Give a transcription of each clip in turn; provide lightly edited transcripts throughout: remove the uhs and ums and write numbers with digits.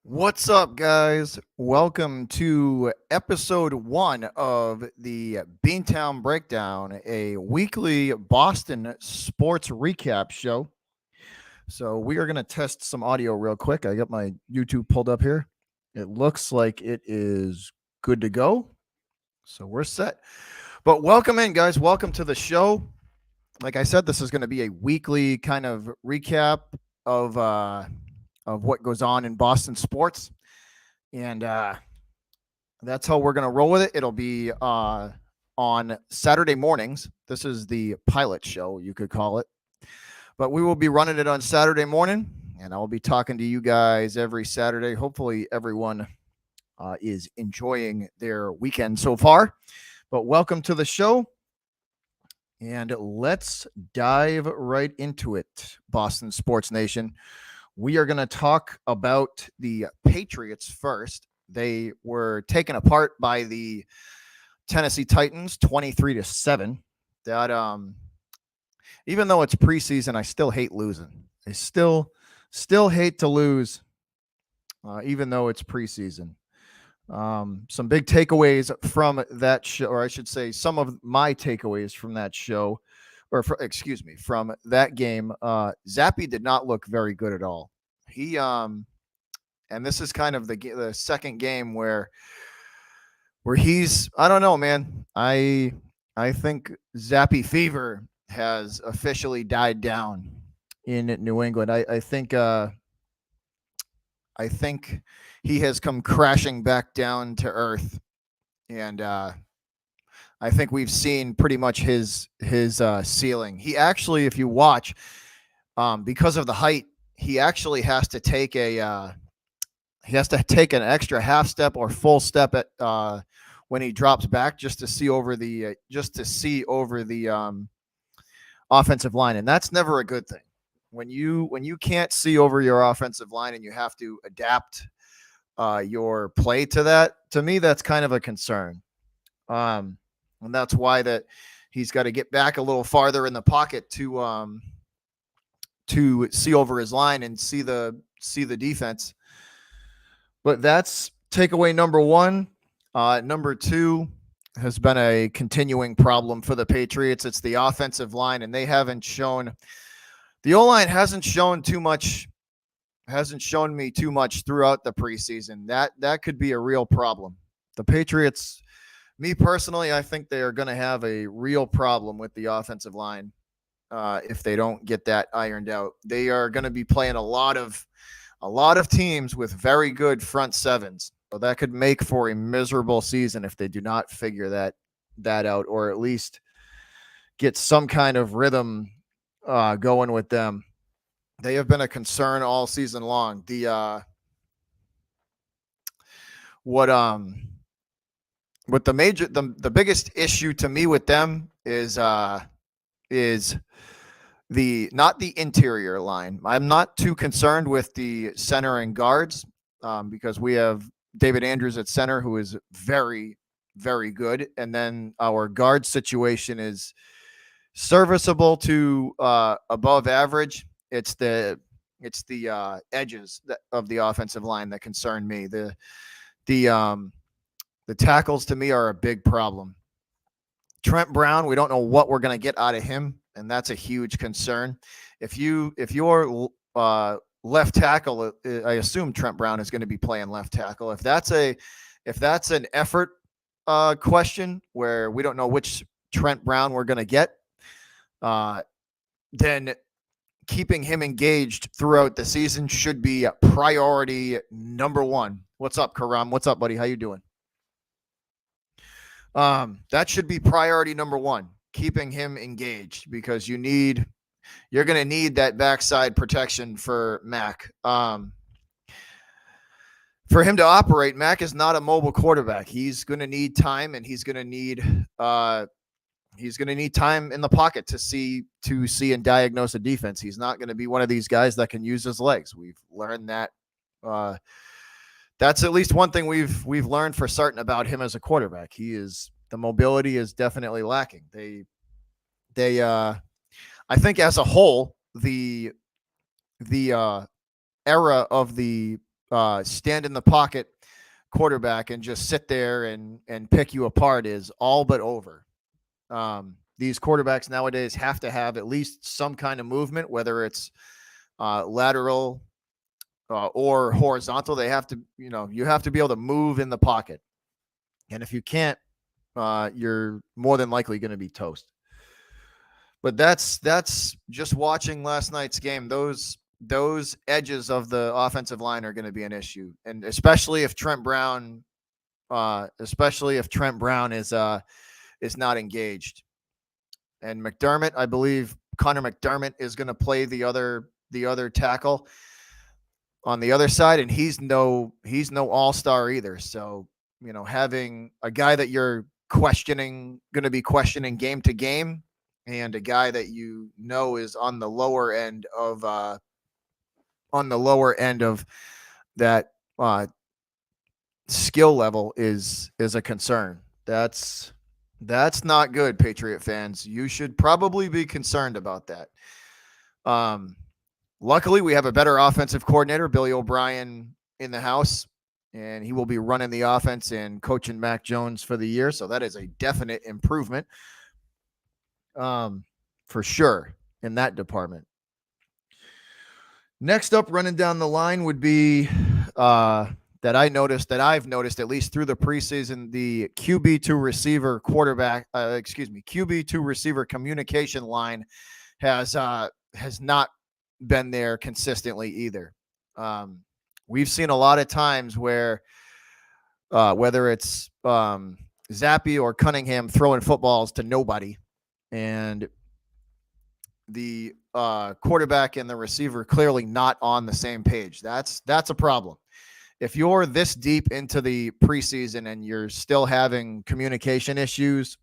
What's up, guys? Welcome to episode 1 of the Beantown Breakdown, a weekly Boston sports recap show. So, we are going to test some audio real quick. I got my YouTube pulled up here. It looks like it is good to go. So, we're set. But welcome in, guys. Welcome to the show. Like I said, this is going to be a weekly kind of recap of what goes on in Boston sports. And that's how we're going to roll with it. It'll be on Saturday mornings. This is the pilot show, you could call it. But we will be running it on Saturday morning, and I'll be talking to you guys every Saturday. Hopefully, everyone is enjoying their weekend so far. But welcome to the show, and let's dive right into it, Boston Sports Nation. We are going to talk about the Patriots first. They were taken apart by the Tennessee Titans 23-7. That even though it's preseason, I still hate losing. I still hate to lose, even though it's preseason. Some big takeaways from that show, or I should say, some of my takeaways from that show, from that game. Zappe did not look very good at all. He and this is kind of the second game where he's, I don't know, man. I think Zappe fever has officially died down in New England. I think he has come crashing back down to earth, and I think we've seen pretty much his ceiling. He actually, if you watch, because of the height, he actually has to take an extra half step or full step at when he drops back just to see over the offensive line, and that's never a good thing. When you can't see over your offensive line and you have to adapt your play to that, to me that's kind of a concern. And that's why that he's got to get back a little farther in the pocket to see over his line and see the defense. But that's takeaway number one. Number two has been a continuing problem for the Patriots. It's the offensive line, and they haven't shown – the O-line hasn't shown me too much throughout the preseason. That could be a real problem. The Patriots, me personally, I think they are going to have a real problem with the offensive line if they don't get that ironed out. They are going to be playing a lot of teams with very good front sevens. So that could make for a miserable season if they do not figure that out, or at least get some kind of rhythm going with them. They have been a concern all season long. The biggest issue to me with them is not the interior line. I'm not too concerned with the center and guards because we have David Andrews at center, who is very, very good. And then our guard situation is serviceable to above average. It's the edges of the offensive line that concern me. The tackles to me are a big problem. Trent Brown, we don't know what we're going to get out of him, and that's a huge concern. If your left tackle, I assume Trent Brown is going to be playing left tackle. If that's an effort question where we don't know which Trent Brown we're going to get, then keeping him engaged throughout the season should be priority number one. What's up, Karam? What's up, buddy? How you doing? That should be priority number one, keeping him engaged, because you're going to need that backside protection for Mac. For him to operate, Mac is not a mobile quarterback. He's going to need time, and he's going to need time in the pocket to see and diagnose a defense. He's not going to be one of these guys that can use his legs. We've learned that. That's at least one thing we've learned for certain about him as a quarterback. The mobility is definitely lacking. I think as a whole, the era of the stand in the pocket quarterback and just sit there and pick you apart is all but over. These quarterbacks nowadays have to have at least some kind of movement, whether it's lateral or horizontal. They have to, you have to be able to move in the pocket. And if you can't, you're more than likely going to be toast. But that's just watching last night's game. Those edges of the offensive line are going to be an issue, and especially if Trent Brown is not engaged. And McDermott, I believe Connor McDermott is going to play the other tackle on the other side, and he's no all-star either. So, having a guy that you're going to be questioning game to game, and a guy that is on the lower end of that skill level is a concern. That's not good, Patriot fans. You should probably be concerned about that. Luckily, we have a better offensive coordinator, Billy O'Brien, in the house, and he will be running the offense and coaching Mac Jones for the year. So that is a definite improvement, for sure, in that department. Next up, running down the line would be that I've noticed at least through the preseason, the QB2 receiver QB2 receiver communication line has not been there consistently either. We've seen a lot of times where whether it's Zappy or Cunningham throwing footballs to nobody, and the quarterback and the receiver clearly not on the same page. That's a problem. If you're this deep into the preseason and you're still having communication issues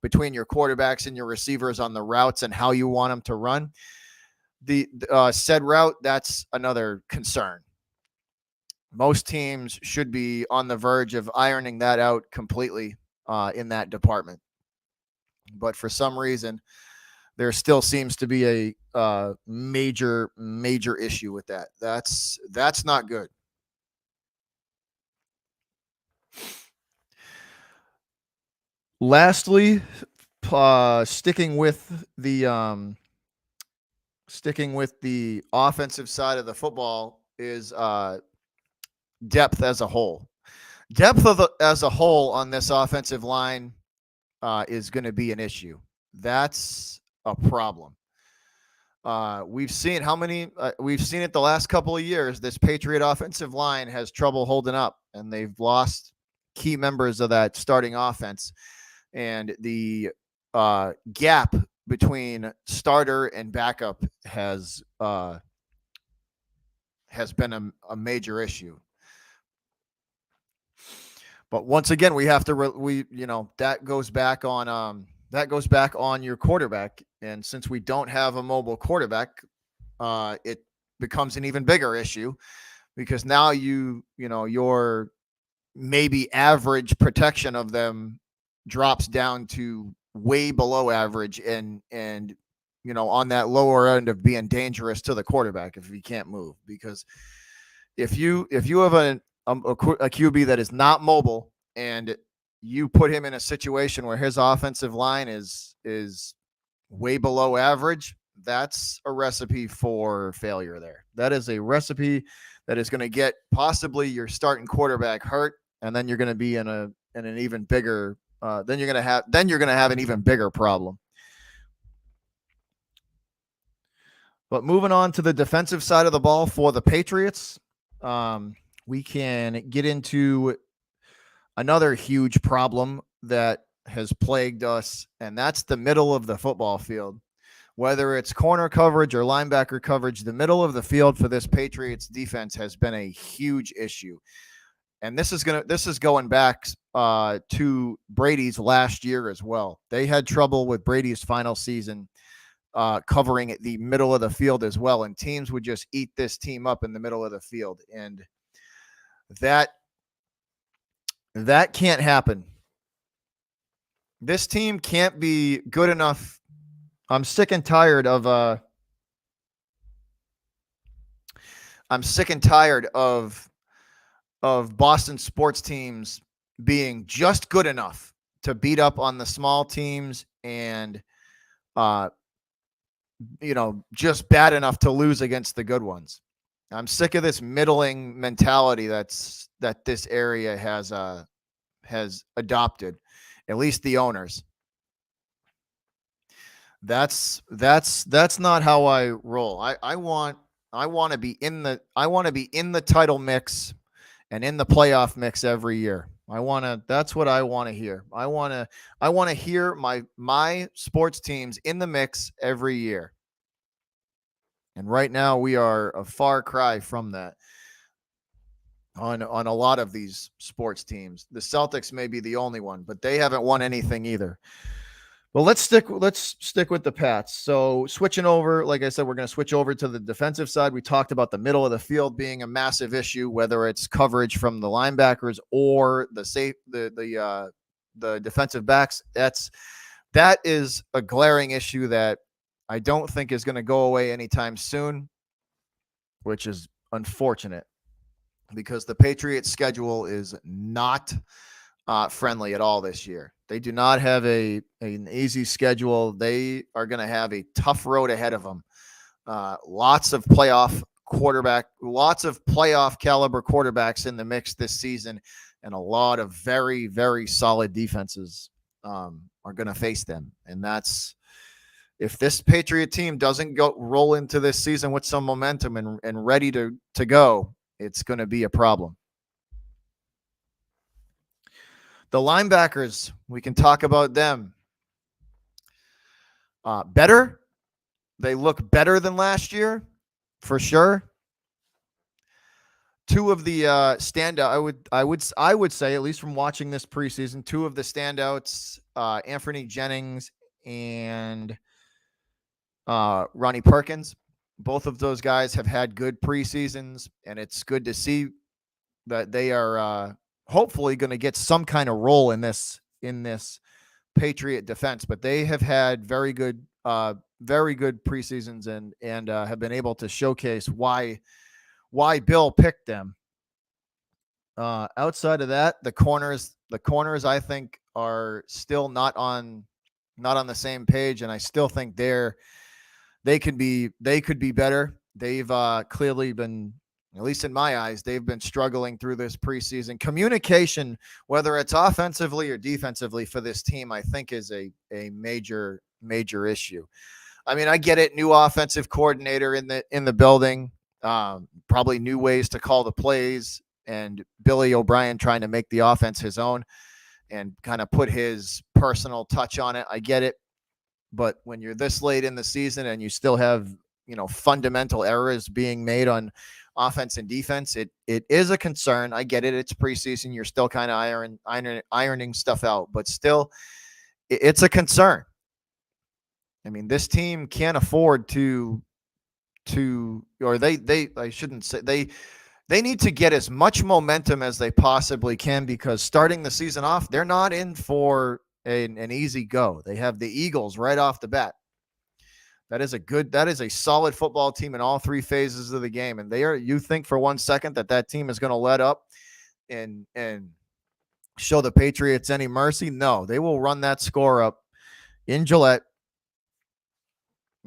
between your quarterbacks and your receivers on the routes and how you want them to run the said route, that's another concern. Most teams should be on the verge of ironing that out completely in that department. But for some reason, there still seems to be a major issue with that. That's not good. Lastly, sticking with the offensive side of the football is depth as a whole. As a whole on this offensive line is going to be an issue. That's a problem. We've seen it the last couple of years. This Patriot offensive line has trouble holding up, and they've lost key members of that starting offense. And the gap between starter and backup has been a major issue. But once again, we have to that goes back on your quarterback. And since we don't have a mobile quarterback, it becomes an even bigger issue, because now your maybe average protection of them drops down to way below average, and on that lower end of being dangerous to the quarterback if he can't move. Because if you have a QB that is not mobile and you put him in a situation where his offensive line is way below average, that's a recipe for failure there. That is a recipe that is going to get possibly your starting quarterback hurt, and then you're going to be in an even bigger then you're going to have an even bigger problem. But moving on to the defensive side of the ball for the Patriots, we can get into another huge problem that has plagued us, and that's the middle of the football field. Whether it's corner coverage or linebacker coverage, the middle of the field for this Patriots defense has been a huge issue. And this is going back to Brady's last year as well. They had trouble with Brady's final season covering the middle of the field as well, and teams would just eat this team up in the middle of the field, and that can't happen. This team can't be good enough. I'm sick and tired of I'm sick and tired of Boston sports teams being just good enough to beat up on the small teams and uh, just bad enough to lose against the good ones. I'm sick of this middling mentality that this area has adopted, at least the owners. That's not how I roll. I want to be in the title mix and in the playoff mix every year. That's what I want to hear. I want to hear my sports teams in the mix every year. And right now we are a far cry from that on a lot of these sports teams. The Celtics may be the only one, but they haven't won anything either. Well, let's stick with the Pats. So switching over, like I said, we're going to switch over to the defensive side. We talked about the middle of the field being a massive issue, whether it's coverage from the linebackers or the defensive backs. That is a glaring issue that I don't think is going to go away anytime soon, which is unfortunate because the Patriots' schedule is not friendly at all this year. They do not have an easy schedule. They are going to have a tough road ahead of them. Lots of playoff caliber quarterbacks in the mix this season, and a lot of very, very solid defenses are going to face them. And that's, if this Patriot team doesn't roll into this season with some momentum and ready to go, it's going to be a problem. The linebackers, we can talk about them. Better. They look better than last year, for sure. Two of the standout, I would say, at least from watching this preseason, two of the standouts, Anthony Jennings and Ronnie Perkins. Both of those guys have had good preseasons, and it's good to see that they are hopefully going to get some kind of role in this Patriot defense. But they have had very good preseasons and have been able to showcase why Bill picked them. Outside of that, the corners I think are still not on the same page, and I still think they could be better. They've clearly been, at least in my eyes, they've been struggling through this preseason. Communication, whether it's offensively or defensively for this team, I think is a major issue. I mean, I get it. New offensive coordinator in the building, probably new ways to call the plays, and Billy O'Brien trying to make the offense his own and kind of put his personal touch on it. I get it. But when you're this late in the season and you still have, fundamental errors being made on offense and defense, it is a concern. I get it. It's preseason. You're still kind of ironing stuff out, but still it's a concern. I mean, this team can't afford I shouldn't say they need to get as much momentum as they possibly can, because starting the season off, they're not in for an easy go. They have the Eagles right off the bat. That is a solid football team in all three phases of the game. And you think for 1 second that team is going to let up and show the Patriots any mercy? No, they will run that score up in Gillette,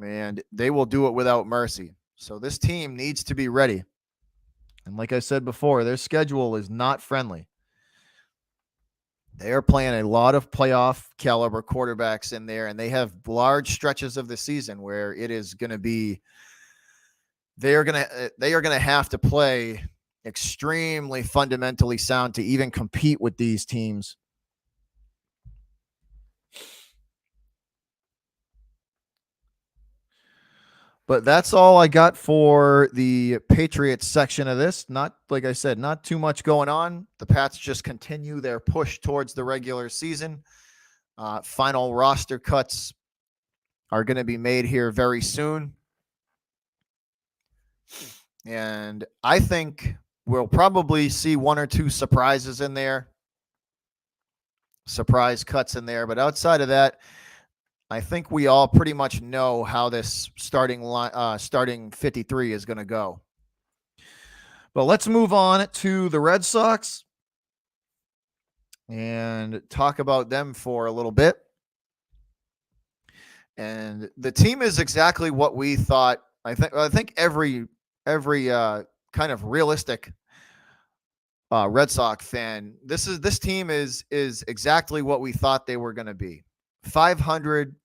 and they will do it without mercy. So this team needs to be ready. And like I said before, their schedule is not friendly. They are playing a lot of playoff caliber quarterbacks in there, and they have large stretches of the season where it is going to be, they are going to have to play extremely fundamentally sound to even compete with these teams. But that's all I got for the Patriots section of this. Not, like I said, not too much going on. The Pats just continue their push towards the regular season. Final roster cuts are going to be made here very soon. And I think we'll probably see one or two surprises in there. Surprise cuts in there. But outside of that, I think we all pretty much know how this starting 53 is going to go. But let's move on to the Red Sox and talk about them for a little bit. And the team is exactly what we thought. I think every kind of realistic Red Sox fan, this team is exactly what we thought they were going to be. 500,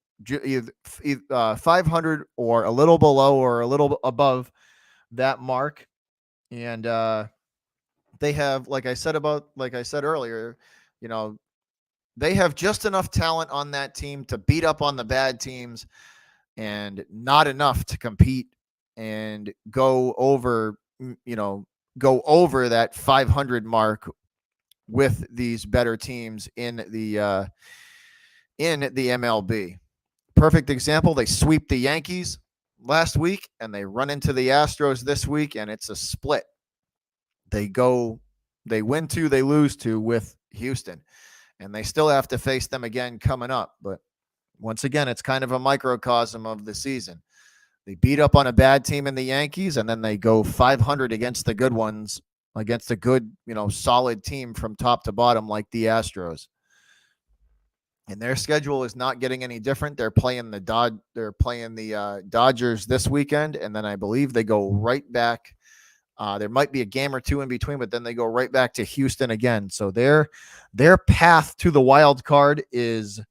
500 or a little below or a little above that mark, and they have, like I said earlier, you know, they have just enough talent on that team to beat up on the bad teams, and not enough to compete and go over, go over that 500 mark with these better teams in the MLB. Perfect example, they sweep the Yankees last week and they run into the Astros this week, and it's a split. They win two, they lose two with Houston, and they still have to face them again coming up. But once again, it's kind of a microcosm of the season. They beat up on a bad team in the Yankees, and then they go 500 against the good ones, against a good, solid team from top to bottom like the Astros. And their schedule is not getting any different. They're playing the Dodgers this weekend, and then I believe they go right back. There might be a game or two in between, but then they go right back to Houston again. So their path to the wild card is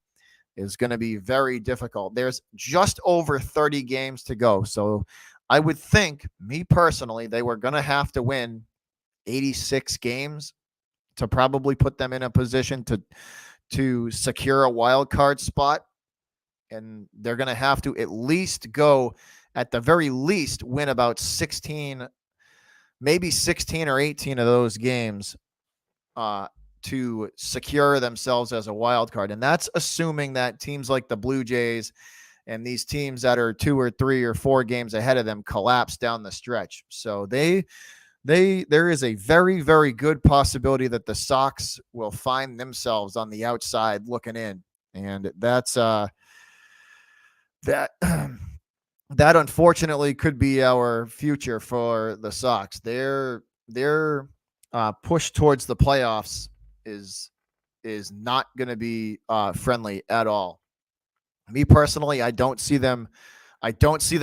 going to be very difficult. There's just over 30 games to go. So I would think, me personally, they were going to have to win 86 games to probably put them in a position to secure a wild card spot. And they're going to have to at least go, at the very least, win about 16, maybe 16 or 18 of those games to secure themselves as a wild card. And that's assuming that teams like the Blue Jays and these teams that are 2 or 3 or 4 games ahead of them collapse down the stretch. So there is a very, very good possibility that the Sox will find themselves on the outside looking in. And that's that unfortunately could be our future for the Sox. Their push towards the playoffs is not going to be friendly at all. Me personally, I don't see them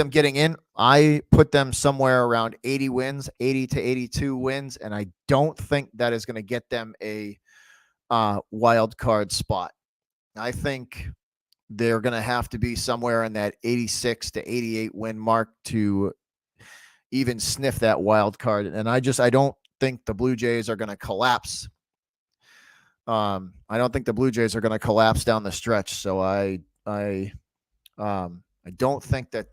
getting in. I put them somewhere around 80 wins, 80 to 82 wins, and I don't think that is going to get them a wild card spot. I think they're going to have to be somewhere in that 86 to 88 win mark to even sniff that wild card. And I don't think the Blue Jays are going to collapse. I don't think the Blue Jays are going to collapse down the stretch. So I don't think that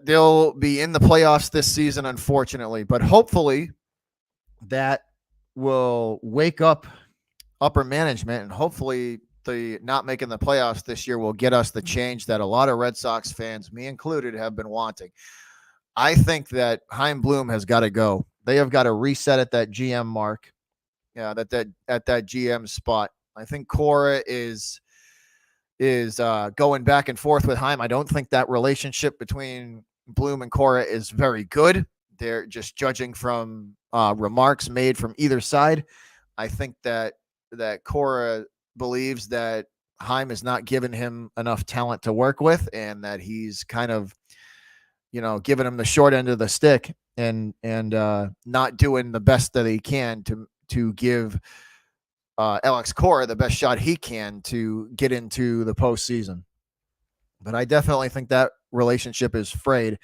they'll be in the playoffs this season, unfortunately. But hopefully that will wake up upper management, and hopefully the not making the playoffs this year will get us the change that a lot of Red Sox fans, me included, have been wanting. I think that Chaim Bloom has got to go. They have got to reset at that GM mark. Yeah, at that GM spot. I think Cora is going back and forth with Chaim. I don't think that relationship between Bloom and Cora is very good. They're just judging from remarks made from either side. I think that Cora believes that Chaim is not giving him enough talent to work with, and that he's kind of, giving him the short end of the stick and not doing the best that he can to give Alex Cora the best shot he can to get into the postseason. But I definitely think that relationship is frayed,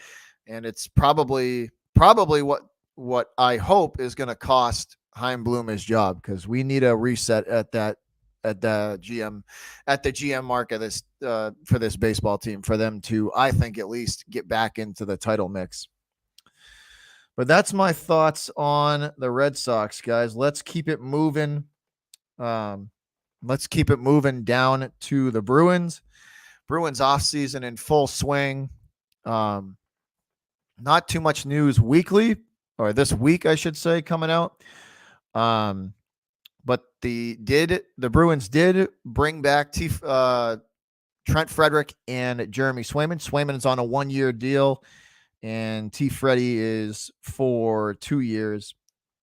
and it's probably what I hope is going to cost Chaim Bloom his job, because we need a reset at the GM mark of this for this baseball team, for them to, I think, at least get back into the title mix. But that's my thoughts on the Red Sox, guys. Let's keep it moving. Let's keep it moving down to the Bruins. Bruins offseason in full swing. Not too much news weekly, or this week, I should say, coming out. But the Bruins did bring back Trent Frederick and Jeremy Swayman. Swayman is on a 1-year deal, and T. Freddie is for 2 years.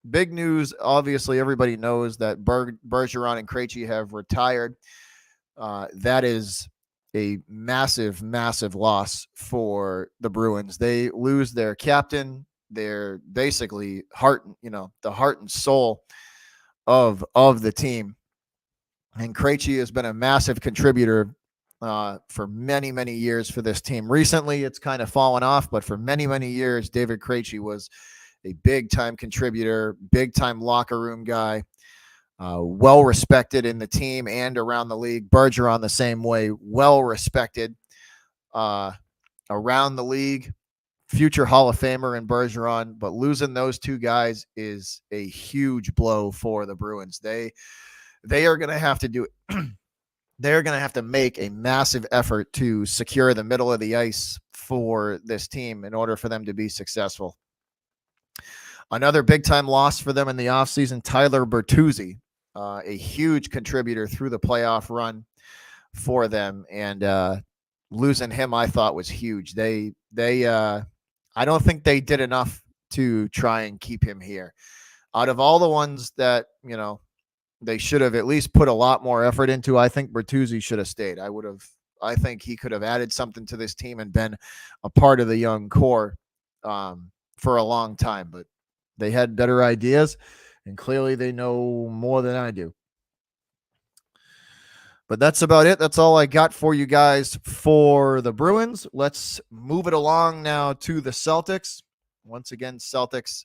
Big news, obviously, everybody knows that Bergeron and Krejci have retired. That is a massive, massive loss for the Bruins. They lose their captain, their basically heart, the heart and soul of the team. And Krejci has been a massive contributor for many, many years for this team. Recently, it's kind of fallen off, but for many, many years, David Krejci was a big-time contributor, big-time locker room guy, well-respected in the team and around the league. Bergeron the same way, well-respected around the league. Future Hall of Famer in Bergeron, but losing those two guys is a huge blow for the Bruins. They are going to have to do it. They're going to have to make a massive effort to secure the middle of the ice for this team in order for them to be successful. Another big-time loss for them in the offseason, Tyler Bertuzzi, a huge contributor through the playoff run for them, and losing him I thought was huge. They I don't think they did enough to try and keep him here. Out of all the ones that, they should have at least put a lot more effort into, I think Bertuzzi should have stayed. I think he could have added something to this team and been a part of the young core for a long time, but they had better ideas, and clearly they know more than I do. But that's about it. That's all I got for you guys for the Bruins. Let's move it along now to the Celtics. Once again, Celtics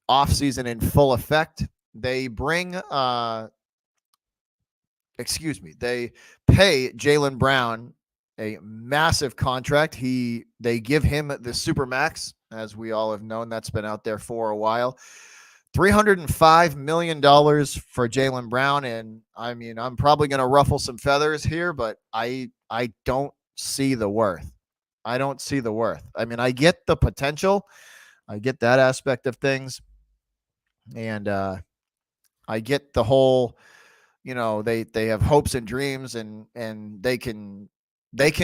offseason in full effect. They bring, they pay Jaylen Brown a massive contract. They give him the Supermax, as we all have known. That's been out there for a while. $305 million for Jaylen Brown. And I mean, I'm probably going to ruffle some feathers here, but I don't see the worth. I don't see the worth. I mean, I get the potential. I get that aspect of things. And I get the whole, they have hopes and dreams, and they can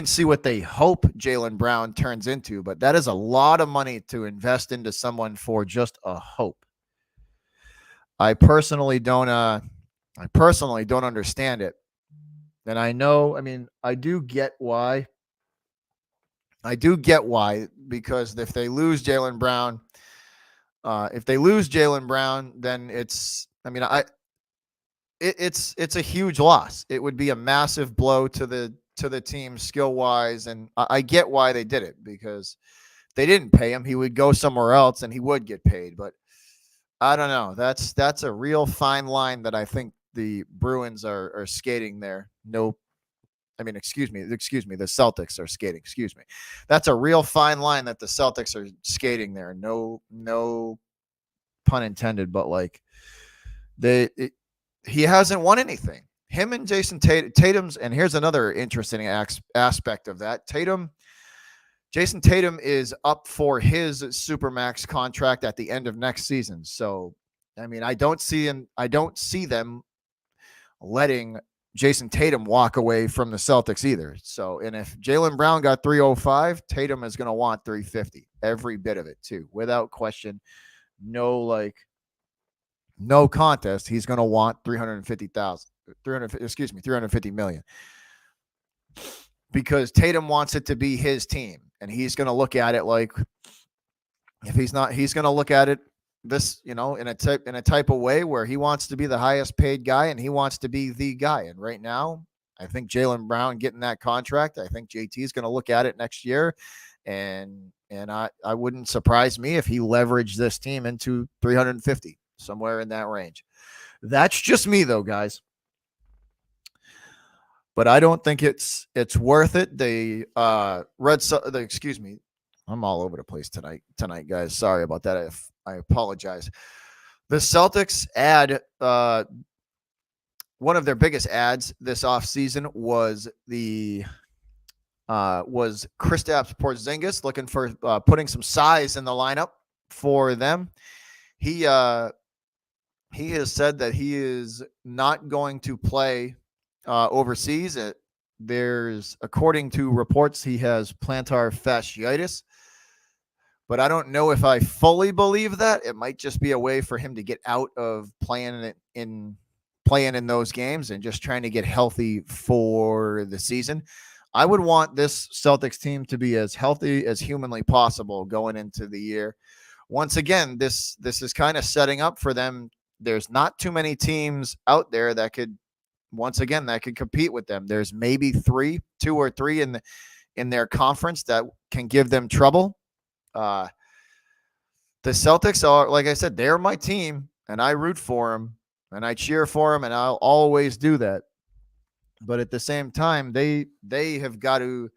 see what they hope Jaylen Brown turns into, but that is a lot of money to invest into someone for just a hope. I personally don't understand it. And I do get why. Because if they lose Jaylen Brown, then it's a huge loss. It would be a massive blow to the team skill wise. And I get why they did it, because if they didn't pay him, he would go somewhere else and he would get paid. But I don't know. That's a real fine line that I think the Bruins are skating there. The Celtics are skating. That's a real fine line that the Celtics are skating there. No pun intended, but he hasn't won anything. Him and Jason Tatum's, and here's another interesting aspect of that. Jason Tatum is up for his Supermax contract at the end of next season. So, I mean, I don't see them letting Jason Tatum walk away from the Celtics either. So, and if Jaylen Brown got 305, Tatum is going to want 350, every bit of it too, without question. No contest. He's going to want 350 million, because Tatum wants it to be his team, and he's going to look at it like, if he's not, he's going to look at it this, in a type of way where he wants to be the highest paid guy and he wants to be the guy. And right now, I think Jaylen Brown getting that contract, I think JT is going to look at it next year, and I wouldn't surprise me if he leveraged this team into 350, somewhere in that range. That's just me though, guys. But I don't think it's worth it. I'm all over the place tonight, guys. Sorry about that. I apologize. The Celtics add one of their biggest ads this offseason was Kristaps Porzingis, looking for putting some size in the lineup for them. He has said that he is not going to play overseas. According to reports, he has plantar fasciitis. But I don't know if I fully believe that. It might just be a way for him to get out of playing in those games and just trying to get healthy for the season. I would want this Celtics team to be as healthy as humanly possible going into the year. Once again, this is kind of setting up for them. There's not too many teams out there that could compete with them. There's maybe two or three in their conference that can give them trouble. The Celtics are, like I said, they're my team, and I root for them, and I cheer for them, and I'll always do that. But at the same time, they have got to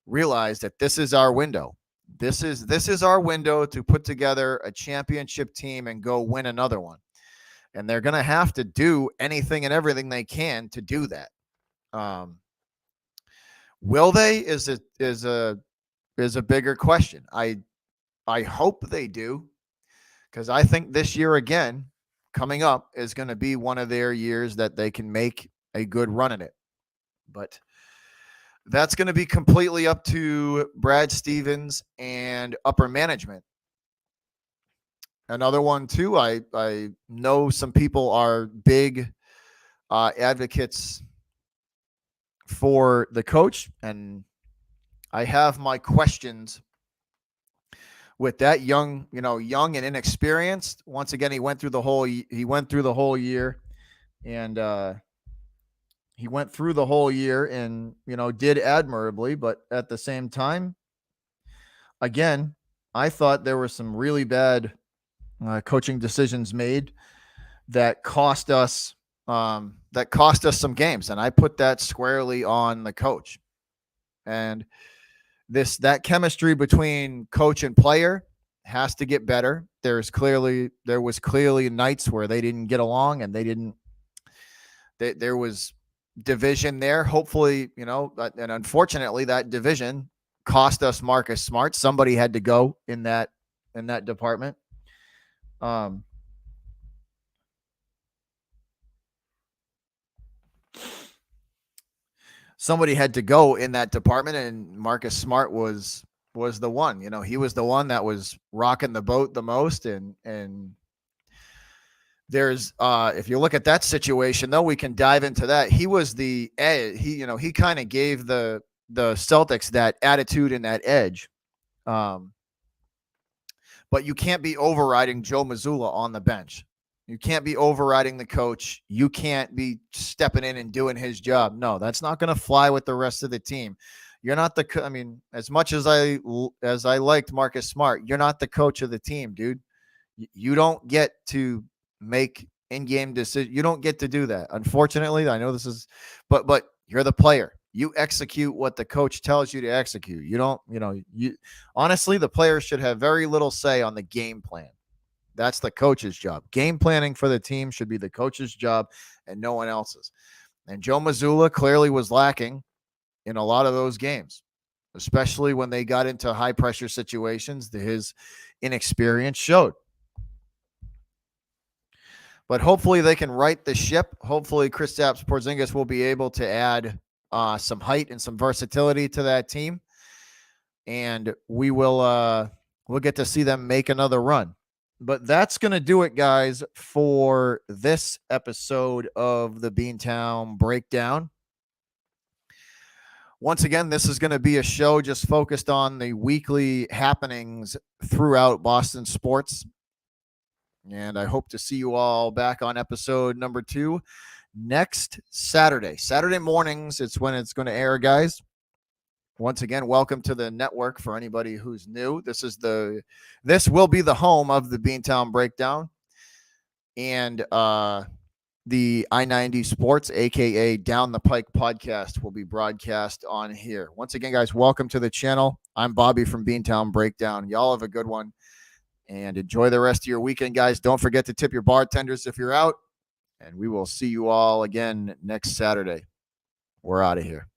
realize that this is our window. This is our window to put together a championship team and go win another one. And they're going to have to do anything and everything they can to do that. Will they is a bigger question. I hope they do, because I think this year again coming up is going to be one of their years that they can make a good run at it. But that's going to be completely up to Brad Stevens and upper management. Another one too, I know some people are big advocates for the coach, and I have my questions with that young and inexperienced. Once again, he went through the whole year, and he went through the whole year and did admirably. But at the same time, again, I thought there were some really bad coaching decisions made that cost us some games, and I put that squarely on the coach. And that chemistry between coach and player has to get better. There was clearly nights where they didn't get along, and there was division there. Hopefully, and unfortunately, that division cost us Marcus Smart. Somebody had to go in that department. Somebody had to go in that department, and Marcus Smart was the one. He was the one that was rocking the boat the most. And there's if you look at that situation, though, we can dive into that. He was the edge. He kind of gave the Celtics that attitude and that edge. But you can't be overriding Joe Mazzulla on the bench. You can't be overriding the coach. You can't be stepping in and doing his job. No, that's not going to fly with the rest of the team. You're not as much as I liked Marcus Smart, you're not the coach of the team, dude. You don't get to make in-game decisions. You don't get to do that. Unfortunately, I know this is, but you're the player. You execute what the coach tells you to execute. You don't, honestly, the players should have very little say on the game plan. That's the coach's job. Game planning for the team should be the coach's job and no one else's. And Joe Mazzulla clearly was lacking in a lot of those games, especially when they got into high-pressure situations. His inexperience showed. But hopefully they can right the ship. Hopefully Kristaps Porzingis will be able to add some height and some versatility to that team. And we'll get to see them make another run. But that's going to do it, guys, for this episode of the Beantown Breakdown. Once again, this is going to be a show just focused on the weekly happenings throughout Boston sports. And I hope to see you all back on episode number 2 next Saturday. Saturday mornings, it's when it's going to air, guys. Once again, welcome to the network for anybody who's new. This will be the home of the Beantown Breakdown. And the I-90 Sports, a.k.a. Down the Pike podcast, will be broadcast on here. Once again, guys, welcome to the channel. I'm Bobby from Beantown Breakdown. Y'all have a good one. And enjoy the rest of your weekend, guys. Don't forget to tip your bartenders if you're out. And we will see you all again next Saturday. We're out of here.